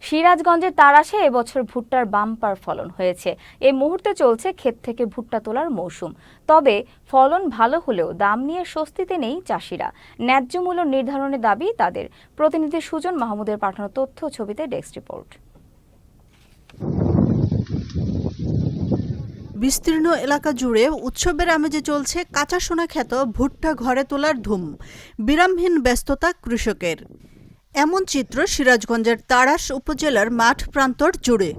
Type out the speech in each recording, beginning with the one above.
সিরাজগঞ্জের তাড়াশে এবছর ভুট্টার বাম্পার ফলন হয়েছে। এই মুহূর্তে চলছে ক্ষেত থেকে ভুট্টা তোলার মৌসুম। তবে ফলন ভালো হলেও দাম নিয়ে স্বস্তিতে নেই চাষিরা। ন্যায্য মূল্য নির্ধারণের দাবি তাদের। প্রতিনিধি সুজন মাহমুদের পাঠানো তথ্য ছবিতে ডেস্ক রিপোর্ট। বিস্তীর্ণ এলাকা জুড়ে উৎসবের আমেজে চলছে কাঁচা সোনা খ্যাত ভুট্টা ঘরে তোলার ধুম। বিরামহীন ব্যস্ততা কৃষকের। এমন চিত্র সিরাজগঞ্জের তাড়াশ উপজেলার মাঠ প্রান্তর জুড়ে।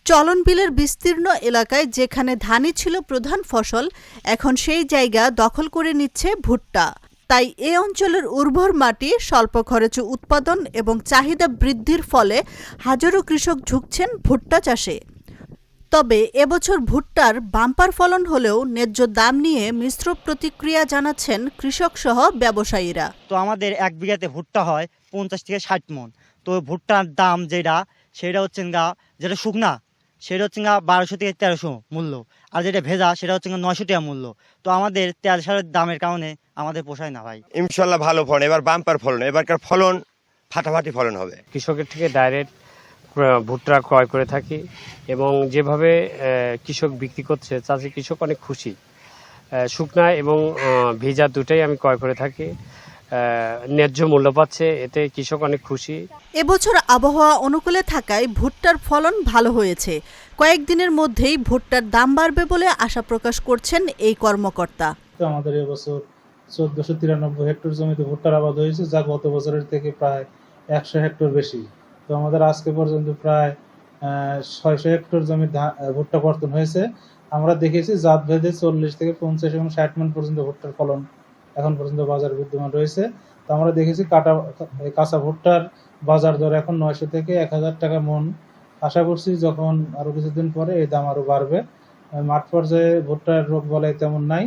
চলন বিলের বিস্তীর্ণ এলাকায় যেখানে ধানই ছিল প্রধান ফসল, এখন সেই জায়গা দখল করে নিচ্ছে ভুট্টা। তাই এ অঞ্চলের উর্বর মাটি, স্বল্প খরচে উৎপাদন এবং চাহিদা বৃদ্ধির ফলে হাজারো কৃষক ঝুঁকছেন ভুট্টা চাষে। তবে এবছর ভুট্টার বাম্পার ফলন হলেও ন্যায্য দাম নিয়ে মিশ্র প্রতিক্রিয়া জানাচ্ছেন কৃষক সহ ব্যবসায়ীরা। তো আমাদের এক বিঘাতে ভুট্টা হয় 50 থেকে 60 মণ। তো ভুট্টার দাম সেটা হচ্ছে যেটা শুকনা সেটা হচ্ছে 1200 থেকে 1300 মূল্য, আর যেটা ভেজা সেটা হচ্ছে 900 টাকা মূল্য। তো আমাদের তেল সারের দামের কারণে আমাদের পোষায় না ভাই। ইনশাল্লাহ ভালো ফলন, এবার বাম্পার ফলন, এবারকার ফলন ফাটাফাটি ফলন হবে। কৃষকের থেকে ডাইরেক্ট ভুট্টা ক্রয় করে থাকি এবং যেভাবে কৃষক বিক্রি করছে তাতে কৃষক অনেক খুশি। শুকনা এবং ভেজা দুটাই আমি ক্রয় করে থাকি। ন্যায্য মূল্য পাচ্ছে, এতে কৃষক অনেক খুশি। এবছর আবহাওয়া অনুকূলে থাকায় ভুট্টার ফলন ভালো হয়েছে। কয়েকদিনের মধ্যেই ভুট্টার দাম বাড়বে বলে আশা প্রকাশ করছেন এই কর্মকর্তা। আমাদের এবছর 1493 হেক্টর জমিতে ভুট্টার আবাদ হয়েছে, যা গত বছরের থেকে প্রায় 100 হেক্টর বেশি। তো আমাদের আজকে পর্যন্ত প্রায় 600 হেক্টর জমির ভুট্টা কর্তন হয়েছে। আমরা দেখেছি জাত ভেদে 40 থেকে 50 এবং 60 মণ পর্যন্ত ভুট্টার ফলন এখন পর্যন্ত বাজারে বিদ্যমান রয়েছে। তো আমরা দেখেছি কাঁচা ভুট্টার বাজার দর এখন 900 থেকে 1000 টাকা মণ। আশা করছি যখন আরো কিছুদিন পরে এই দাম আরো বাড়বে। মাঠ পর্যায়ে ভুট্টার রোগ বলাই তেমন নাই।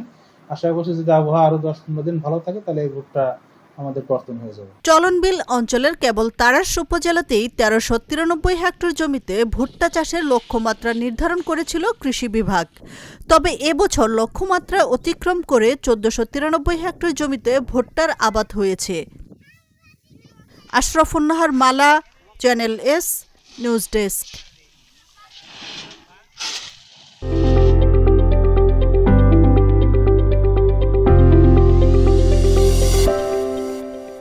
আশা করছি যদি আবহাওয়া আরো 10-15 দিন ভালো থাকে তাহলে এই ভুট্টা আমাদের কর্তন হয়ে যাবে। চলনবিল অঞ্চলের কেবল তাড়াশ উপজেলাতেই 1393 হেক্টর জমিতে ভুট্টা চাষের লক্ষ্যমাত্রা নির্ধারণ করেছিল কৃষি বিভাগ। তবে এবছর লক্ষ্যমাত্রা অতিক্রম করে 1493 হেক্টর জমিতে ভুট্টার আবাদ হয়েছে। আশরাফুন নাহার মালা, চ্যানেল এস, নিউজ ডেস্ক।